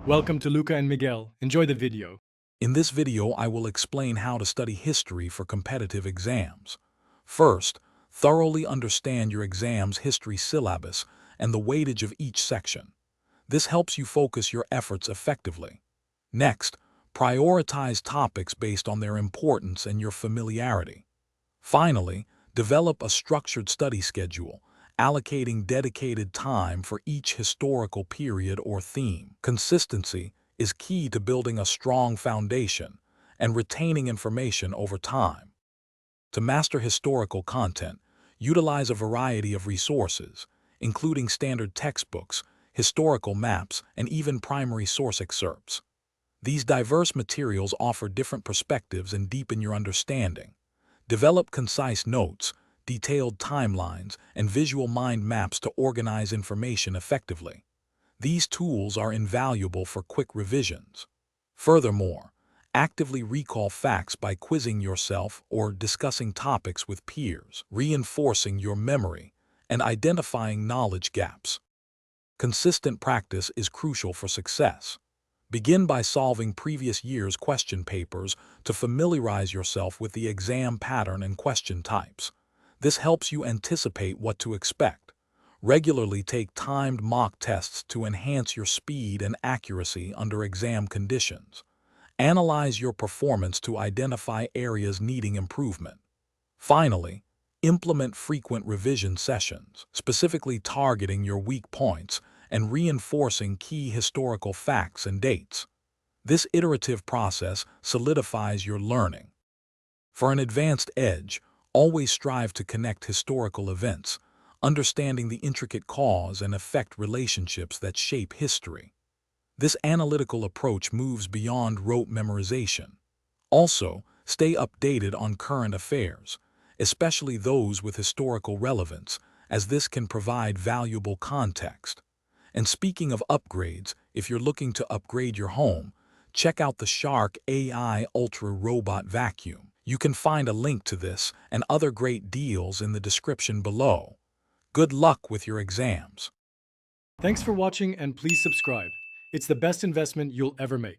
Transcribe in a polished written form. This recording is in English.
Welcome to Luca and Miguel. Enjoy the video. In this video, I will explain how to study history for competitive exams. First, thoroughly understand your exam's history syllabus and the weightage of each section. This helps you focus your efforts effectively. Next, prioritize topics based on their importance and your familiarity. Finally, develop a structured study schedule, allocating dedicated time for each historical period or theme. Consistency is key to building a strong foundation and retaining information over time. To master historical content, utilize a variety of resources, including standard textbooks, historical maps, and even primary source excerpts. These diverse materials offer different perspectives and deepen your understanding. Develop concise notes, detailed timelines, and visual mind maps to organize information effectively. These tools are invaluable for quick revisions. Furthermore, actively recall facts by quizzing yourself or discussing topics with peers, reinforcing your memory and identifying knowledge gaps. Consistent practice is crucial for success. Begin by solving previous year's question papers to familiarize yourself with the exam pattern and question types. This helps you anticipate what to expect. Regularly take timed mock tests to enhance your speed and accuracy under exam conditions. Analyze your performance to identify areas needing improvement. Finally, implement frequent revision sessions, specifically targeting your weak points and reinforcing key historical facts and dates. This iterative process solidifies your learning. For an advanced edge, always strive to connect historical events, understanding the intricate cause and effect relationships that shape history. This analytical approach moves beyond rote memorization. Also, stay updated on current affairs, especially those with historical relevance, as this can provide valuable context. And speaking of upgrades, if you're looking to upgrade your home, check out the Shark AI Ultra Robot Vacuum. You can find a link to this and other great deals in the description below. Good luck with your exams. Thanks for watching and please subscribe. It's the best investment you'll ever make.